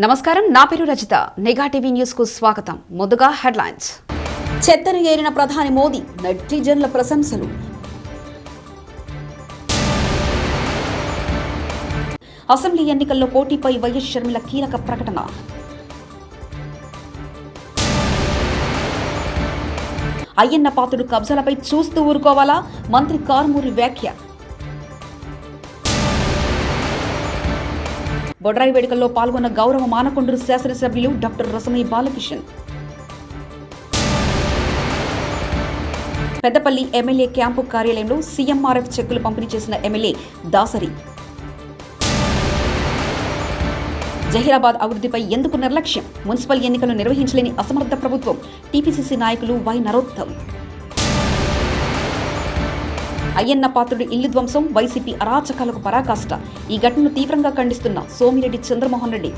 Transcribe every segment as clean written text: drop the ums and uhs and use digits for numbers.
నమస్కారం, నా పేరు రజిత. నిఘా టీవీ న్యూస్ కు స్వాగతం. ముందుగా హెడ్లైన్స్. చెత్తను ఏరిన ప్రధాని మోదీ, నెటిజన్ల ప్రశంసలు. అసెంబ్లీ ఎన్నికల్లో పోటీపై వైఎస్ షర్మిల కీలక ప్రకటన. అయ్యన్న పాత్రుడు కబ్జాలపై చూస్తూ ఊరుకోవాలా? మంత్రి కారుమూరి వ్యాఖ్య. బొడ్రాయి వేడుకల్లో పాల్గొన్న గౌరవ మానకొండూరు శాసనసభ్యులు doctor Rasamayya Balakishan. Peddapalli MLA camp కార్యాలయంలో సీఎంఆర్ఎఫ్ చెక్కులు పంపిణీ చేసిన ఎమ్మెల్యే దాసరి. జహీరాబాద్ అభివృద్ధిపై ఎందుకు నిర్లక్ష్యం? మున్సిపల్ ఎన్నికలు నిర్వహించలేని అసమర్థ ప్రభుత్వం. టీపీసీసీ నాయకులు వై నరోత్తమ్. అయ్యన్న పాత్రుడి ఇల్లు ధ్వంసం, వైసీపీ అరాచకాలకు పరాకాష్ట. ఈ ఘటనను తీవ్రంగా ఖండిస్తున్న సోమిరెడ్డి చంద్రమోహన్ రెడ్డి.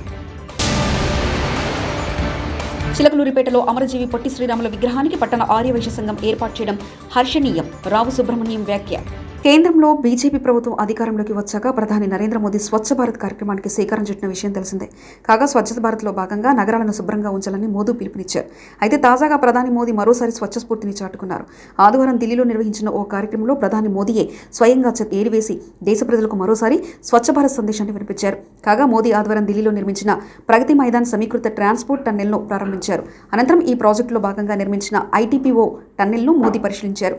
చిలకలూరిపేటలో అమరజీవి పొట్టి శ్రీరాముల విగ్రహానికి పట్టణ ఆర్యవైశ్య సంఘం ఏర్పాటు చేయడం హర్షణీయం. రావు సుబ్రహ్మణ్యం వ్యాఖ్య. కేంద్రంలో బీజేపీ ప్రభుత్వం అధికారంలోకి వచ్చాక ప్రధాని నరేంద్ర మోదీ స్వచ్ఛ భారత్ కార్యక్రమానికి శ్రీకారం చుట్టిన విషయం తెలిసిందే. కాగా స్వచ్ఛత భారత్లో భాగంగా నగరాలను శుభ్రంగా ఉంచాలని మోదీ పిలుపునిచ్చారు. అయితే తాజాగా ప్రధాని మోదీ మరోసారి స్వచ్ఛ స్ఫూర్తిని చాటుకున్నారు. ఆదివారం ఢిల్లీలో నిర్వహించిన ఓ కార్యక్రమంలో ప్రధాని మోదీయే స్వయంగా ఏరివేసి దేశ ప్రజలకు మరోసారి స్వచ్ఛ భారత్ సందేశాన్ని వినిపించారు. కాగా మోదీ ఆదివారం ఢిల్లీలో నిర్మించిన ప్రగతి మైదాన్ సమీకృత ట్రాన్స్పోర్ట్ టన్నెల్ను ప్రారంభించారు. అనంతరం ఈ ప్రాజెక్టులో భాగంగా నిర్మించిన ఐటీపీఓ టన్నెల్ను మోదీ పరిశీలించారు.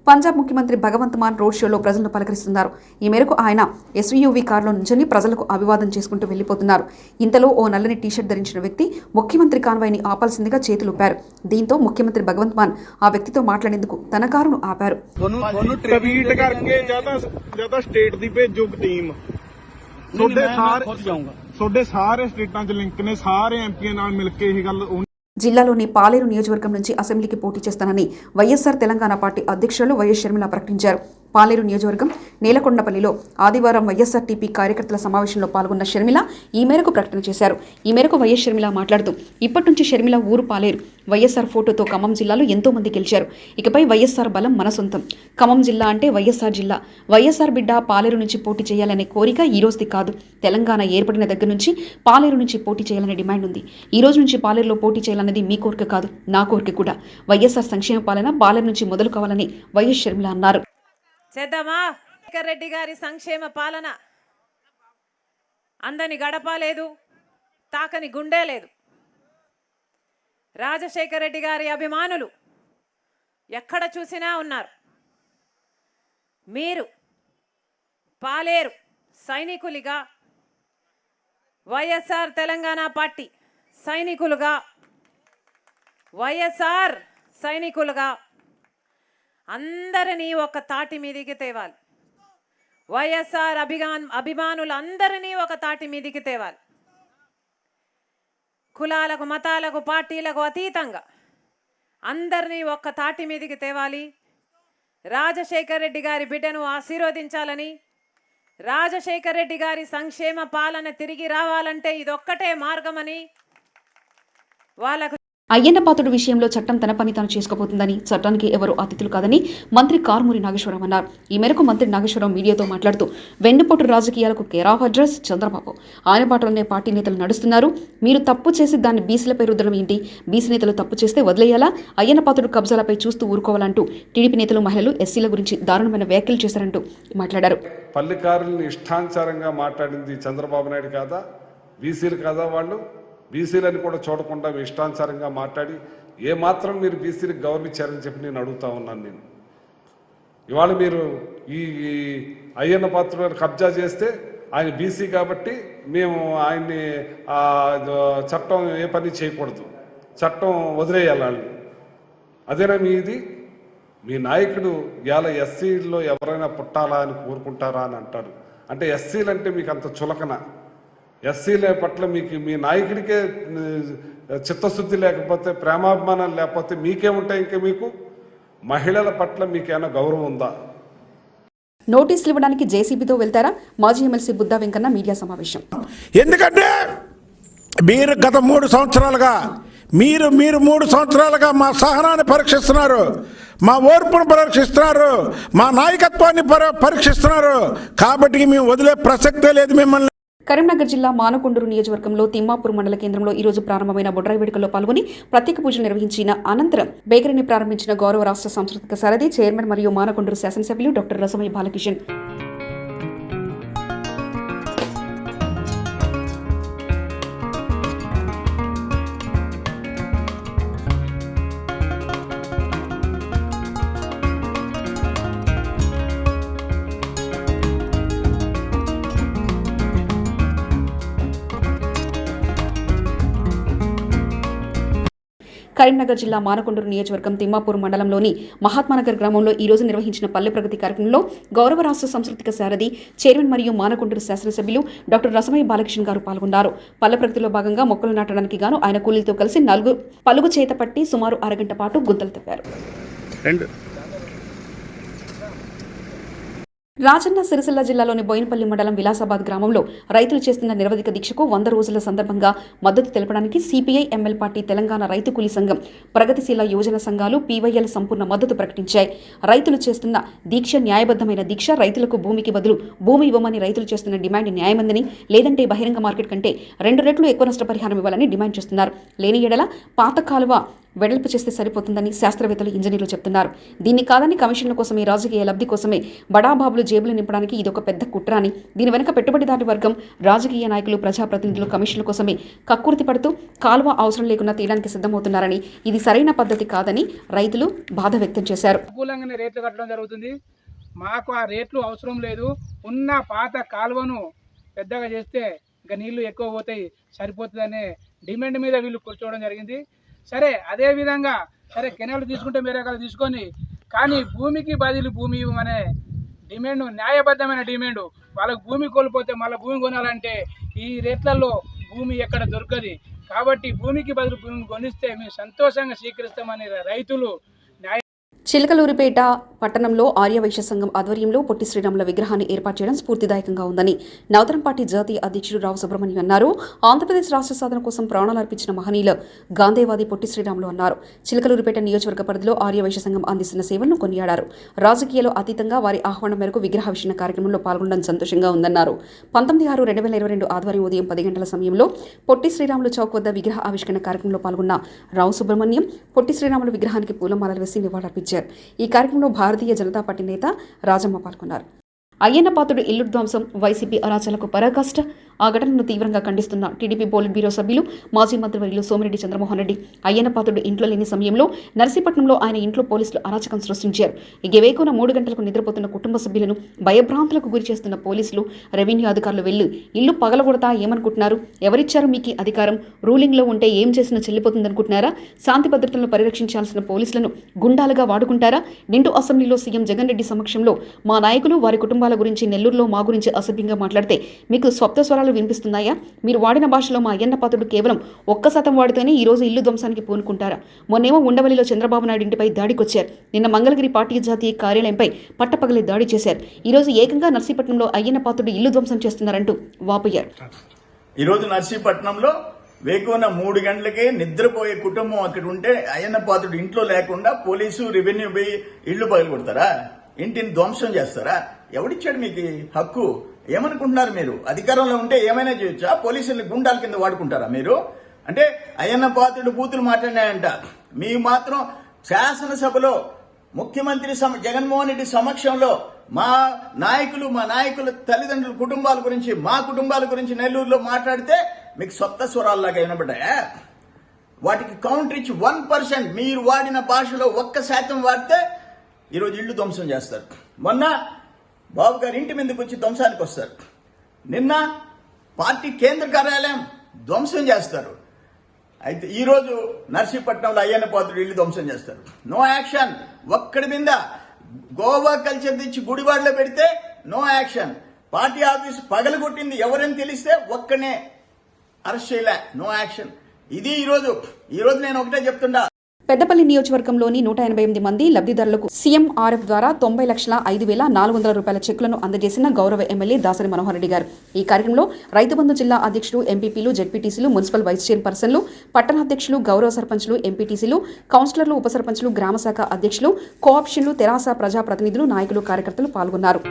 పంజాబ్ ముఖ్యమంత్రి భగవంత్ మాన్ రోడ్ షోలో ప్రజలను పలకరిస్తున్నారు. ఈ మేరకు ఆయన ఎస్యూవీ కారులో నుంచొని ప్రజలకు అభివాదం చేసుకుంటూ వెళ్లిపోతున్నారు. ఇంతలో ఓ నల్లని టీషర్ట్ ధరించిన వ్యక్తి ముఖ్యమంత్రి కాన్వాయ్ని ఆపాల్సిందిగా చేతులూపారు. దీంతో ముఖ్యమంత్రి భగవంత్ మాన్ ఆ వ్యక్తితో మాట్లాడేందుకు తన కారును ఆపారు. జిల్లాలోని పాలేరు నియోజకవర్గం నుంచి అసెంబ్లీకి పోటీ చేస్తానని వైఎస్ఆర్ తెలంగాణ పార్టీ అధ్యక్షులు వైఎస్ షర్మిల ప్రకటించారు. పాలేరు నియోజకవర్గం నేలకొండపల్లిలో ఆదివారం వైఎస్ఆర్టీపీ కార్యకర్తల సమావేశంలో పాల్గొన్న షర్మిల ఈ మేరకు ప్రకటన చేశారు. ఈ మేరకు వైఎస్ షర్మిల మాట్లాడుతూ, ఇప్పటి నుంచి షర్మిల ఊరు పాలేరు. వైఎస్ఆర్ ఫోటోతో ఖమ్మం జిల్లాలో ఎంతో మంది గెలిచారు. ఇకపై వైఎస్ఆర్ బలం మన సొంతం. ఖమ్మం జిల్లా అంటే వైఎస్ఆర్ జిల్లా. వైఎస్ఆర్ బిడ్డ పాలేరు నుంచి పోటీ చేయాలనే కోరిక ఈ రోజుది కాదు. తెలంగాణ ఏర్పడిన దగ్గర నుంచి పాలేరు నుంచి పోటీ చేయాలనే డిమాండ్ ఉంది. ఈ రోజు నుంచి పాలేరులో పోటీ చేయాలన్నది మీ కోరిక కాదు, నా కోరిక కూడా. వైఎస్ఆర్ సంక్షేమ పాలన పాలేరు నుంచి మొదలు కావాలని వైఎస్ షర్మిల అన్నారు. చేద్దామా? శేఖర్ రెడ్డి గారి సంక్షేమ పాలన అందని గడప లేదు, తాకని గుండె లేదు. రాజశేఖర్ రెడ్డి గారి అభిమానులు ఎక్కడ చూసినా ఉన్నారు. మీరు పాలేరు సైనికులుగా, వైఎస్ఆర్ తెలంగాణ పార్టీ సైనికులుగా, వైఎస్ఆర్ సైనికులుగా అందరినీ ఒక తాటి మీదికి తేవాలి. వైఎస్ఆర్ అభిమానులందరినీ ఒక తాటి మీదికి తేవాలి. కులాలకు, మతాలకు, పార్టీలకు అతీతంగా అందరినీ ఒక్క తాటి మీదికి తేవాలి. రాజశేఖర్ రెడ్డి గారి బిడ్డను ఆశీర్వదించాలని, రాజశేఖర్ రెడ్డి గారి సంక్షేమ పాలన తిరిగి రావాలంటే ఇదొక్కటే మార్గమని వాళ్ళకు. అయ్యన్న పాత్రుడు విషయంలో చట్టం తన పని తాను చేసుకోబోతుందని, చట్టానికి ఎవరు అతిథులు కాదని మంత్రి కారుమూరి నాగేశ్వరరావు అన్నారు. ఈ మేరకు మంత్రి నాగేశ్వరరావు మీడియాతో మాట్లాడుతూ, వెన్నుపోటు రాజకీయాలకు కేర్ ఆఫ్ అడ్రస్ చంద్రబాబు. ఆయన పాటలోనే పార్టీ నేతలు నడుస్తున్నారు. మీరు తప్పు చేసి దాన్ని బీసీలపై రుద్దడం ఏంటి? బీసీ నేతలు తప్పు చేస్తే వదిలేయాలా? అయ్యన్న పాత్రుడు కబ్జాలపై చూస్తూ ఊరుకోవాలంటూ టీడీపీ నేతలు, మహిళలు, ఎస్సీల గురించి దారుణమైన వ్యాఖ్యలు చేశారంటూ మాట్లాడారు. పల్లెకారుల్ని ఇష్టానుసారంగా మాట్లాడింది చంద్రబాబు నాయుడు కాదా? బీసీలు కాదా? వాళ్ళు బీసీలని కూడా చూడకుండా ఇష్టానుసారంగా మాట్లాడి ఏమాత్రం మీరు బీసీలకు గౌరవించారని చెప్పి నేను అడుగుతా ఉన్నాను. నేను ఇవాళ మీరు ఈ అయ్యన్న పాత్రుడు కబ్జా చేస్తే ఆయన బీసీ కాబట్టి మేము ఆయన్ని చట్టం ఏ పని చేయకూడదు, చట్టం వదిలేయాలి. అదేనా మీది? మీ నాయకుడు ఇవాళ ఎస్సీల్లో ఎవరైనా పుట్టాలా అని కోరుకుంటారా అని అంటారు. అంటే ఎస్సీలు అంటే మీకు అంత చులకన? ఎస్సీల పట్ల మీకు మీ నాయకుడికే చిత్తశుద్ధి లేకపోతే, ప్రేమాభిమానాలు లేకపోతే మీకేముంటాయి? ఇంకా మీకు మహిళల పట్ల మీకేమైనా గౌరవం ఉందా? నోటీసులు ఇవ్వడానికి జేసీబీతో వెళ్తారా? మాజీ ఎమ్మెల్సీ బుద్దా వెంకన్న మీడియా సమావేశం. ఎందుకంటే మీరు గత 3 సంవత్సరాలుగా మీరు 3 సంవత్సరాలుగా మా సహనాన్ని పరీక్షిస్తున్నారు. మా ఓర్పును పరీక్షిస్తున్నారు, మా నాయకత్వాన్ని పరీక్షిస్తున్నారు. కాబట్టి మేము వదిలే ప్రసక్తే లేదు మిమ్మల్ని. కరీంనగర్ జిల్లా మానకొండూరు నియోజకవర్గంలో తిమ్మాపూర్ మండల కేంద్రంలో ఈ రోజు ప్రారంభమైన బొడ్రాయి వేడుకల్లో పాల్గొని ప్రత్యేక పూజలు నిర్వహించిన అనంతరం బేకరీని ప్రారంభించిన గౌరవ రాష్ట్ర సాంస్కృతిక సారథి చైర్మన్ మరియు మానకొండూరు శాసనసభ్యులు డాక్టర్ రసమయ్య బాలకిషన్. కరీంనగర్ జిల్లా మానకొండూరు నియోజకవర్గం తిమ్మాపూర్ మండలంలోని మహాత్మానగర్ గ్రామంలో ఈ రోజు నిర్వహించిన పల్లె ప్రగతి కార్యక్రమంలో గౌరవ రాష్ట్ర సాంస్కృతిక సారథి చైర్మన్ మరియు మానకొండూరు శాసనసభ్యులు డాక్టర్ రసమయ్య బాలకిషన్ గారు పాల్గొన్నారు. పల్లె ప్రగతిలో భాగంగా మొక్కలు నాటడానికి గాను ఆయన కూలీలతో కలిసి పలుగు చేత పట్టి సుమారు అరగంట పాటు గుంతలు తవ్వారు. రాజన్న సిరిసిల్ల జిల్లాలోని బోయినపల్లి మండలం విలాసాబాద్ గ్రామంలో రైతులు చేస్తున్న నిరవధిక దీక్షకు 100 రోజుల సందర్భంగా మద్దతు తెలపడానికి సిపిఐ ఎంఎల్ పార్టీ తెలంగాణ రైతు కూలీ సంఘం ప్రగతిశీల యువజన సంఘాలు పీవైఎల్ సంపూర్ణ మద్దతు ప్రకటించాయి. రైతులు చేస్తున్న దీక్ష న్యాయబద్ధమైన దీక్ష. రైతులకు భూమికి బదులు భూమి ఇవ్వమని రైతులు చేస్తున్న డిమాండ్ న్యాయమందని, లేదంటే బహిరంగ మార్కెట్ కంటే 2 రెట్లు ఎక్కువ నష్టపరిహారం ఇవ్వాలని డిమాండ్ చేస్తున్నారు. లేని ఎడల పాత కాలువ వెడల్పు చేస్తే సరిపోతుందని శాస్త్రవేత్తలు, ఇంజనీర్లు చెప్తున్నారు. దీన్ని కాదని కమిషన్ల కోసమే, రాజకీయ లబ్ధి కోసమే బడాబాబులు జేబులు నింపడానికి ఇదొక పెద్ద కుట్ర అని, దీని వెనుక పెట్టుబడిదారు వర్గం, రాజకీయ నాయకులు, ప్రజాప్రతినిధులు కమిషన్ల కోసమే కక్కుర్తి పడుతూ కాలువ అవసరం లేకుండా తీయడానికి సిద్ధమవుతున్నారని, ఇది సరైన పద్ధతి కాదని రైతులు బాధ వ్యక్తం చేశారు. అనుకూలంగానే రేట్లు కట్టడం జరుగుతుంది. మాకు ఆ రేట్లు అవసరం లేదు. ఉన్న పాత కాలువను పెద్దగా చేస్తే ఇంకా నీళ్లు ఎక్కువ పోతాయి, సరిపోతుందనే డిమాండ్ మీద వీళ్ళు కూర్చోవడం జరిగింది. సరే, అదే విధంగా సరే కెనాలు తీసుకుంటే వేరే రకాలు తీసుకొని, కానీ భూమికి బదిలీ భూమి ఇవ్వమనే డిమాండ్ న్యాయబద్ధమైన డిమాండ్. వాళ్ళకు భూమి కోల్పోతే మళ్ళీ భూమి కొనాలంటే ఈ రేట్లలో భూమి ఎక్కడ దొరకదు. కాబట్టి భూమికి బదులు భూమి కొనిస్తే మేము సంతోషంగా స్వీకరిస్తామని రైతులు చిలకలూరిపేట పట్టణంలో ఆర్యవైశ్య సంఘం ఆధ్వర్యంలో పొట్టి శ్రీరాముల విగ్రహాన్ని ఏర్పాటు చేయడం స్ఫూర్తిదాయకంగా ఉందని నవతరం పార్టీ జాతీయ అధ్యక్షుడు రావు సుబ్రహ్మణ్యం అన్నారు. ఆంధ్రప్రదేశ్ రాష్ట్ర సాధన కోసం ప్రాణాలు అర్పించిన మహనీయులు గాంధేవాది పొట్టి శ్రీరాములు అన్నారు. చిలకలూరిపేట నియోజకవర్గ పరిధిలో ఆర్యవైశ్య సంఘం అందిస్తున్న సేవలను కొనియాడారు. రాజకీయాలు అతీతంగా వారి ఆహ్వానం మేరకు విగ్రహావిష్కరణ కార్యక్రమంలో పాల్గొనడం సంతోషంగా ఉందన్నారు. 19/6/2022 ఆదివారం ఉదయం 10 గంటల సమయంలో పొట్టి శ్రీరాములు చౌక్ వద్ద విగ్రహ ఆవిష్కరణ కార్యక్రమంలో పాల్గొన్న రావు సుబ్రహ్మణ్యం పొట్టి శ్రీరాములు విగ్రహానికి పూలమాలలు వేసి నివాళులర్పించారు. ఈ కార్యక్రమంలో భారతీయ జనతా పార్టీ నేత రాజమ్మ పాల్గొన్నారు. అయ్యన్నపాత్రుడు ఇల్లు ధ్వంసం వైసీపీ అరాచలకు పరాకాష్ట. ఆ ఘటనను తీవ్రంగా ఖండిస్తున్న టీడీపీ పోలిట్ బ్యూరో సభ్యులు మాజీ మంత్రివర్యులు సోమిరెడ్డి చంద్రమోహన్ రెడ్డి అయ్యన్నపాత్రుడు ఇంట్లో లేని సమయంలో నర్సీపట్నంలో ఆయన ఇంట్లో పోలీసులు అరాచకం సృష్టించారు. వేకున 3 గంటలకు నిద్రపోతున్న కుటుంబ సభ్యులను భయభ్రాంతులకు గురి చేస్తున్న పోలీసులు, రెవెన్యూ అధికారులు వెళ్లి ఇల్లు పగలగొడతా ఏమనుకుంటున్నారు? ఎవరిచ్చారు మీకు అధికారం? రూలింగ్లో ఉంటే ఏం చేసినా చెల్లిపోతుందనుకుంటున్నారా? శాంతి భద్రతలను పరిరక్షించాల్సిన పోలీసులను గుండాలుగా వాడుకుంటారా? నిండు అసెంబ్లీలో సీఎం జగన్ రెడ్డి సమక్షంలో మా నాయకులు, వారి కుటుంబాల గురించి, నెల్లూరులో మా గురించి అసభ్యంగా మాట్లాడితే మీకు స్వప్న స్వరాలు వినిపిస్తున్నాయా? మీరు వాడిన భాషలో మా అయ్యన్నపాత్రుడు కేవలం 1% వాడితేనే ఈ రోజు ఇల్లు ధ్వంసానికి పూనుకుంటారా? మొన్నేమో ఉండవల్లిలో చంద్రబాబు నాయుడు ఇంటిపై దాడికొచ్చారు. నిన్న మంగళగిరి పార్టీ జాతీయ కార్యాలయంపై పట్టపగలే దాడి చేశారు. ఈ రోజు ఏకంగా నర్సీపట్నంలో అయ్యన్నపాత్రుడు ఇల్లు ధ్వంసం చేస్తున్నారంటూ వాపోయారు. ఈరోజు నర్సీపట్నంలో వేకువన 3 గంటలకే నిద్రపోయే కుటుంబం అక్కడ ఉంటే అయ్యన్నపాత్రుడు ఇంట్లో లేకుండా పోలీసు, రెవెన్యూ పోయి ఇళ్లు పగలగొడతారా? ఇంటిని ధ్వంసం చేస్తారా? ఎవడిచ్చాడు మీకు హక్కు? ఏమనుకుంటున్నారు మీరు? అధికారంలో ఉంటే ఏమైనా చేయొచ్చా? పోలీసుల్ని గుండాల కింద వాడుకుంటారా మీరు? అంటే అయ్యన్నపాత్రుడు బూతులు మాట్లాడినాయంట. మీరు మాత్రం శాసనసభలో ముఖ్యమంత్రి జగన్మోహన్ రెడ్డి సమక్షంలో మా నాయకుల తల్లిదండ్రుల కుటుంబాల గురించి, మా కుటుంబాల గురించి నెల్లూరులో మాట్లాడితే మీకు సొంత స్వరాల్లాగా వినబడ్డాయా? వాటికి కౌంటర్ ఇచ్చి 1% మీరు వాడిన భాషలో 1% వాడితే ఈరోజు ఇళ్లు ధ్వంసం చేస్తారు. మొన్న బాబు గారి ఇంటి మీదకి వచ్చి ధ్వంసానికి వస్తారు. నిన్న పార్టీ కేంద్ర కార్యాలయం ధ్వంసం చేస్తారు. అయితే ఈరోజు నర్సీపట్నంలో అయ్యన్నపాత్రుడు ఇల్లు ధ్వంసం చేస్తారు. No action. ఒక్కడి మీద గోవా కల్చర్ తెచ్చి గుడివాడలో పెడితే నో యాక్షన్. పార్టీ ఆఫీస్ పగలగొట్టింది ఎవరని తెలిస్తే ఒక్కనే అరెస్ట్ చేయలే, నో యాక్షన్. ఇది ఈరోజు నేను ఒకటే చెప్తుండా. పెద్దపల్లి నియోజకవర్గంలోని 188 మంది లబ్ధిదారులకు సీఎంఆర్ఎఫ్ ద్వారా 90,05,400 రూపాయల చెక్కులను అందజేసిన గౌరవ ఎమ్మెల్యే దాసరి మనోహర్ రెడ్డి గారు. ఈ కార్యక్రమంలో రైతు బంధు జిల్లా అధ్యక్షులు, ఎంపీపీలు, జెడ్పీటీసీలు, మున్సిపల్ వైస్ చైర్పర్సన్లు, పట్టణాధ్యక్షులు, గౌరవ సర్పంచ్లు, ఎంపీటీసీలు, కౌన్సిలర్లు, ఉప సర్పంచ్లు, గ్రామశాఖ అధ్యక్షులు, కోఆప్షన్లు, తెరాస ప్రజాప్రతినిధులు, నాయకులు, కార్యకర్తలు పాల్గొన్నారు.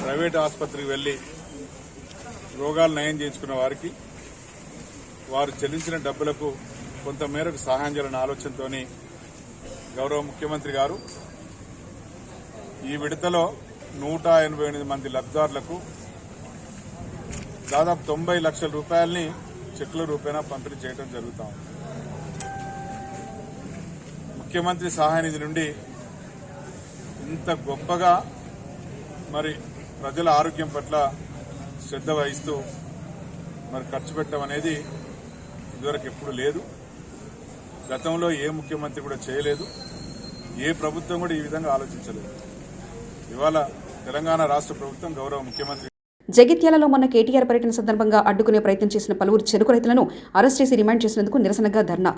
ప్రైవేట్ ఆసుపత్రికి వెళ్లి రోగాలు నయం చేయించుకున్న వారికి వారు చెల్లించిన డబ్బులకు కొంత మేరకు సహాయం చేయాలనే ఆలోచనతో గౌరవ ముఖ్యమంత్రి గారు ఈ విడతలో 188 మంది లబ్ధిదారులకు దాదాపు 90 లక్షల రూపాయలని చెక్కుల రూపేణా పంపిణీ చేయడం జరుగుతా ఉంది. ముఖ్యమంత్రి సహాయ నిధి నుండి ఇంత గొప్పగా మరి ప్రజల ఆరోగ్యం పట్ల శ్రద్ధ వహిస్తూ మరి ఖర్చు పెట్టడం అనేది ఇదివరకు ఎప్పుడు లేదు. గతంలో ఏ ముఖ్యమంత్రి కూడా చేయలేదు, ఏ ప్రభుత్వం కూడా ఈ విధంగా ఆలోచించలేదు. ఇవాళ తెలంగాణ రాష్ట్ర ప్రభుత్వం గౌరవ ముఖ్యమంత్రి జగిత్యాలలో మొన్న కేటీఆర్ పర్యటన సందర్భంగా అడ్డుకునే ప్రయత్నం చేసిన పలువురు చెరుకు రైతులను అరెస్ట్ చేసి రిమాండ్ చేసినందుకు నిరసనగా ధర్నా.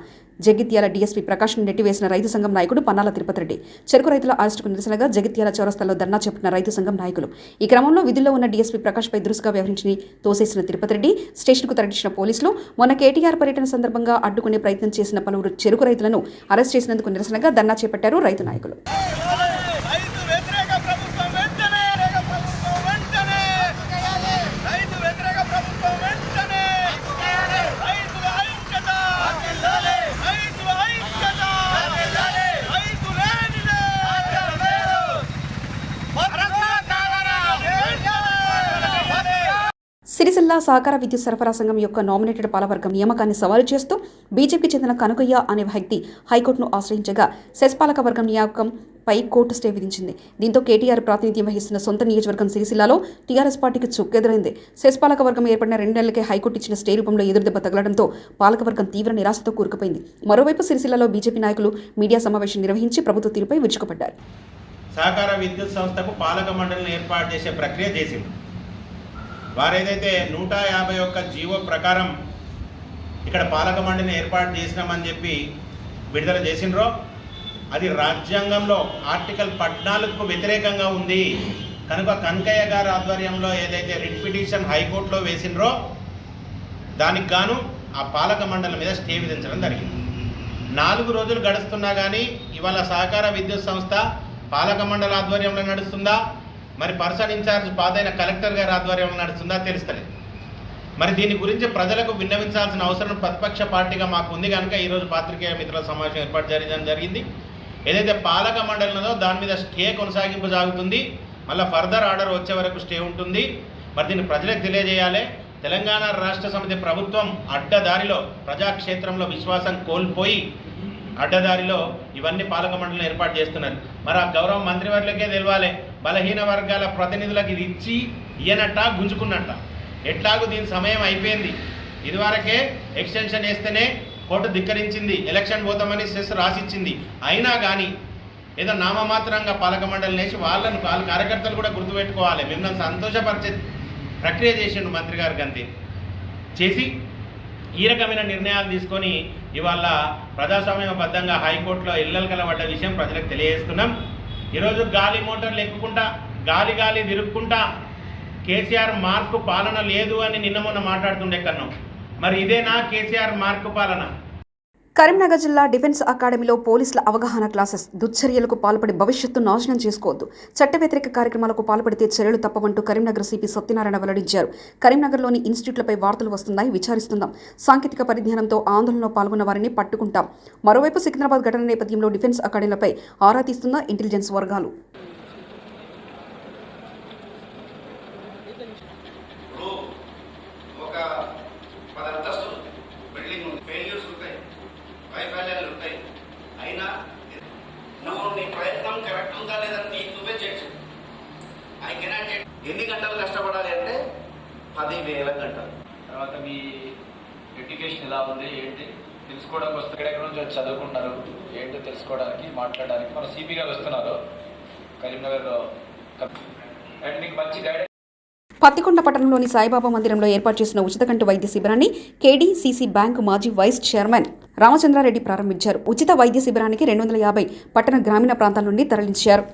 జగిత్యాల డీఎస్పీ ప్రకాష్ను నెట్టివేసిన రైతు సంఘం నాయకుడు పన్నాల తిరుపతి రెడ్డి. చెరుకు రైతుల అరెస్టుకు నిరసనగా జగిత్యాల చౌరస్తాలో ధర్నా చేపట్టిన రైతు సంఘం నాయకులు. ఈ క్రమంలో విధుల్లో ఉన్న డీఎస్పీ ప్రకాష్పై దురుసుగా వ్యవహరించి తోసేసిన తిరుపతి రెడ్డి, స్టేషన్కు తరలించిన పోలీసులు మొన్న కేటీఆర్ పర్యటన సందర్భంగా అడ్డుకునే ప్రయత్నం చేసిన పలువురు చెరుకు రైతులను అరెస్ట్ చేసినందుకు నిరసనగా ధర్నా చేపట్టారు రైతు నాయకులు. సిరిసిల్ల సహకార విద్యుత్ సరఫరా సంఘం యొక్క నామినేటెడ్ పాలవర్గం నియామకాన్ని సవాలు చేస్తూ బీజేపీకి చెందిన కనకయ్య అనే వ్యక్తి హైకోర్టును ఆశ్రయించగా సెస్ పాలక వర్గం నియామకంపై కోర్టు స్టే విధించింది. దీంతో కేటీఆర్ ప్రాతినిధ్యం వహిస్తున్న సొంత నియోజకవర్గం సిరిసిల్లాలో టీఆర్ఎస్ పార్టీకి చుక్కెదురైంది. సెస్ పాలక వర్గం ఏర్పడిన 2 నెలలకే హైకోర్టు ఇచ్చిన స్టే రూపంలో ఎదురుదెబ్బ తగలడంతో పాలకవర్గం తీవ్ర నిరాశతో కూరుకుపోయింది. మరోవైపు సిరిసిల్లాలో బీజేపీ నాయకులు మీడియా సమావేశం నిర్వహించి ప్రభుత్వ తీరుపై విరుచుకుపడ్డారు. సహకార విద్యుత్ సంస్థకు పాలక మండలిని ఏర్పాటు చేసే ప్రక్రియ చేసింది. వారేదైతే 151 జీవో ప్రకారం ఇక్కడ పాలక మండలిని ఏర్పాటు చేసినామని చెప్పి విడుదల చేసినరో అది రాజ్యాంగంలో ఆర్టికల్ 14కు వ్యతిరేకంగా ఉంది కనుక కనకయ్య గారి ఆధ్వర్యంలో ఏదైతే రిట్ పిటిషన్ హైకోర్టులో వేసినరో దానికి గాను ఆ పాలక మండలి మీద స్టే విధించడం జరిగింది. 4 రోజులు గడుస్తున్నా కానీ ఇవాళ సహకార విద్యుత్ సంస్థ పాలక మండలి ఆధ్వర్యంలో నడుస్తుందా, మరి పర్సన్ ఇన్ఛార్జ్ పాదైన కలెక్టర్ గారి ఆధ్వర్యంలో నడుస్తుందా తెలుస్తలేదు. మరి దీని గురించి ప్రజలకు విన్నవించాల్సిన అవసరం ప్రతిపక్ష పార్టీగా మాకు ఉంది కనుక ఈరోజు పాత్రికేయ మిత్రుల సమావేశం ఏర్పాటు చేయడం జరిగింది. ఏదైతే పాలక మండలి ఉన్నదో దాని మీద స్టే కొనసాగింపు సాగుతుంది, మళ్ళీ ఫర్దర్ ఆర్డర్ వచ్చే వరకు స్టే ఉంటుంది. మరి దీన్ని ప్రజలకు తెలియజేయాలి. తెలంగాణ రాష్ట్ర సమితి ప్రభుత్వం అడ్డదారిలో ప్రజాక్షేత్రంలో విశ్వాసం కోల్పోయి అడ్డదారిలో ఇవన్నీ పాలక మండలిని ఏర్పాటు చేస్తున్నారు. మరి ఆ గౌరవ మంత్రివర్లకే తెలవాలి, బలహీన వర్గాల ప్రతినిధులకు ఇది ఇచ్చి ఇయ్యనట్ట గుంజుకున్నట్ట. ఎట్లాగూ దీని సమయం అయిపోయింది. ఇదివరకే ఎక్స్టెన్షన్ వేస్తేనే కోర్టు ధిక్కరించింది, ఎలక్షన్ పోతామని సెస్ రాసిచ్చింది. అయినా కానీ ఏదో నామమాత్రంగా పాలక మండలిని వేసి వాళ్ళ కార్యకర్తలు కూడా గుర్తుపెట్టుకోవాలి. మిమ్మల్ని సంతోషపరిచే ప్రక్రియ చేసిండు మంత్రి గారు గంతే చేసి ఈ రకమైన నిర్ణయాలు తీసుకొని ఇవాళ ప్రజాస్వామ్యబద్ధంగా హైకోర్టులో ఇళ్ళకల పడ్డ విషయం ప్రజలకు తెలియజేస్తున్నాం. ఈరోజు గాలి మోటార్లు ఎక్కుకుంటా గాలి తిరుక్కుంటా కేసీఆర్ మార్కు పాలన లేదు అని నిన్న మొన్న మాట్లాడుతుండే కన్నాం. మరి ఇదేనా కేసీఆర్ మార్కు పాలన? కరీంనగర్ జిల్లా డిఫెన్స్ అకాడమీలో పోలీసుల అవగాహన క్లాసెస్. దుశ్చర్యలకు పాల్పడి భవిష్యత్తు నాశనం చేసుకోవద్దు, చట్ట వ్యతిరేక కార్యక్రమాలకు పాల్పడితే చర్యలు తప్పవంటూ కరీంనగర్ సిపి సత్యనారాయణ వెల్లడించారు. కరీంనగర్లోని ఇన్స్టిట్యూట్లపై వార్తలు వస్తున్నాయి, విచారిస్తున్నాం. సాంకేతిక పరిజ్ఞానంతో ఆందోళనలో పాల్గొన్న వారిని పట్టుకుంటాం. మరోవైపు సికింద్రాబాద్ ఘటన నేపథ్యంలో డిఫెన్స్ అకాడమీలపై ఆరా తీస్తున్న ఇంటెలిజెన్స్ వర్గాలు. ఎన్ని గంటలు కష్టపడాలి అంటే 10,000 గంటలు. తర్వాత మీ ఎడ్యుకేషన్ ఎలా ఉంది ఏంటి తెలుసుకోవడానికి వస్తే ఎక్కడెక్కడ నుంచి వచ్చి చదువుకుంటున్నారు ఏంటో తెలుసుకోవడానికి మాట్లాడడానికి మన సిపి గారు వస్తున్నారు కరీంనగర్లో. అండ్ మీకు మంచి గైడెన్స్. పత్తికొండ పట్టణంలోని సాయిబాబా మందిరంలో ఏర్పాటు చేసిన ఉచిత కంటి వైద్య శిబిరాన్ని కేడీసీసీ బ్యాంకు మాజీ వైస్ చైర్మన్ రామచంద్రారెడ్డి ప్రారంభించారు. ఉచిత వైద్య శిబిరానికి 250 పట్టణ గ్రామీణ ప్రాంతాల నుండి తరలించారు.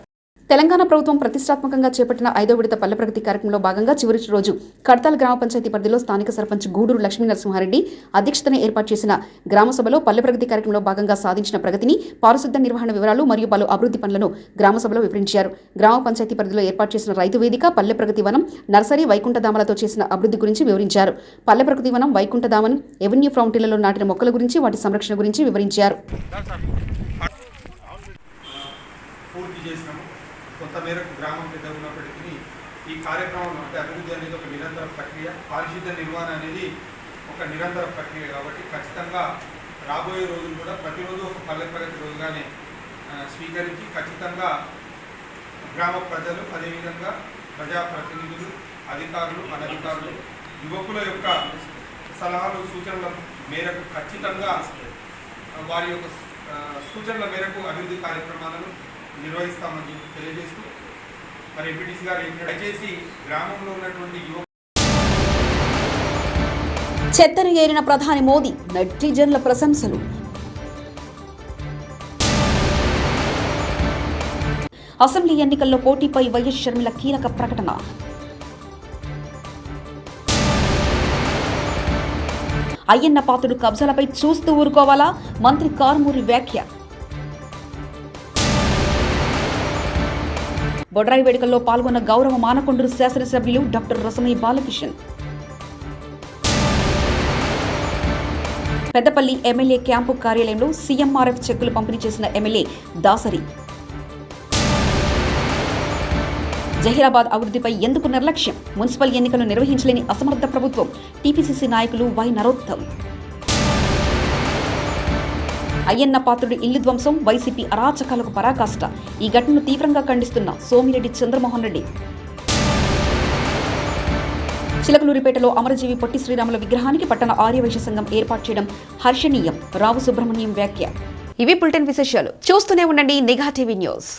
తెలంగాణ ప్రభుత్వం ప్రతిష్టాత్మకంగా చేపట్టిన 5వ విడత పల్లె ప్రగతి కార్యక్రమంలో భాగంగా చివరి రోజు కడతాల్ గ్రామ పంచాయతీ పరిధిలో స్థానిక సర్పంచ్ గూడూరు లక్ష్మీ నరసింహారెడ్డి అధ్యక్షతన ఏర్పాటు చేసిన గ్రామ సభలో పల్లె ప్రగతి కార్యక్రమంలో భాగంగా సాధించిన ప్రగతిని, పారిశుద్ధ్య నిర్వహణ వివరాలు మరియు పలు అభివృద్ధి పనులను గ్రామ సభలో వివరించారు. గ్రామ పంచాయతీ పరిధిలో ఏర్పాటు చేసిన రైతు వేదిక, పల్లె ప్రగతి వనం, నర్సరీ, వైకుంఠధామలతో చేసిన అభివృద్ధి గురించి వివరించారు. పల్లె ప్రగతి వనం, వైకుంఠధామం, ఎవెన్యూ ఫౌంటైన్లలో నాటిన మొక్కల గురించి, వాటి సంరక్షణ గురించి వివరించారు. కొంత మేరకు గ్రామం పెద్ద ఉన్నప్పటికీ ఈ కార్యక్రమం అంటే అభివృద్ధి అనేది ఒక నిరంతర ప్రక్రియ, పారిశుద్ధ్య నిర్వహణ అనేది ఒక నిరంతర ప్రక్రియ. కాబట్టి ఖచ్చితంగా రాబోయే రోజులు కూడా ప్రతిరోజు ఒక పల్లె ప్రగతి రోజుగానే స్వీకరించి ఖచ్చితంగా గ్రామ ప్రజలు, అదేవిధంగా ప్రజాప్రతినిధులు, అధికారులు, అనధికారులు, యువకుల యొక్క సలహాలు, సూచనల మేరకు ఖచ్చితంగా వారి యొక్క సూచనల మేరకు అభివృద్ధి కార్యక్రమాలను నిర్వహిస్తామని తెలియజేస్తూ మరి ఎంపీటీసీ గారు దయచేసి గ్రామంలో ఉన్నటువంటి చెత్తను ఏరిన ప్రధాని మోదీ, నెటిజన్ల ప్రశంసలు. అసెంబ్లీ ఎన్నికల్లో పోటీపై వైఎస్ షర్మిల కీలక ప్రకటన. అయ్యన్న పాత్రుడు కబ్జాలపై చూస్తూ ఊరుకోవాలా? మంత్రి కారుమూరి వ్యాఖ్య. బొడ్రాయి వేడుకల్లో పాల్గొన్న గౌరవ మానకొండూరు శాసనసభ్యులు doctor Rasamayya Balakishan. Peddapalli MLA camp కార్యాలయంలో సీఎంఆర్ఎఫ్ చెక్కులు పంపిణీ చేసిన ఎమ్మెల్యే దాసరి. జహీరాబాద్ అభివృద్ధిపై ఎందుకు నిర్లక్ష్యం? మున్సిపల్ ఎన్నికలు నిర్వహించలేని అసమర్థ ప్రభుత్వం. టీపీసీసీ నాయకులు వై నరోత్తం. అయ్యన్న పాత్రుడి ఇల్లు ధ్వంసం, వైసీపీ అరాచకాలకు పరాకాష్ట. ఈ ఘటనను తీవ్రంగా ఖండిస్తున్న సోమిరెడ్డి చంద్రమోహన్ రెడ్డి. చిలకలూరిపేటలో అమరజీవి పొట్టి శ్రీరాముల విగ్రహానికి పట్టణ ఆర్యవైశ్య సంఘం ఏర్పాటు చేయడం హర్షణీయం. రావు సుబ్రహ్మణ్యం వ్యాఖ్య. ఇవి బులెటిన్ విశేషాలు. చూస్తూనే ఉండండి నిఘా టీవీ న్యూస్.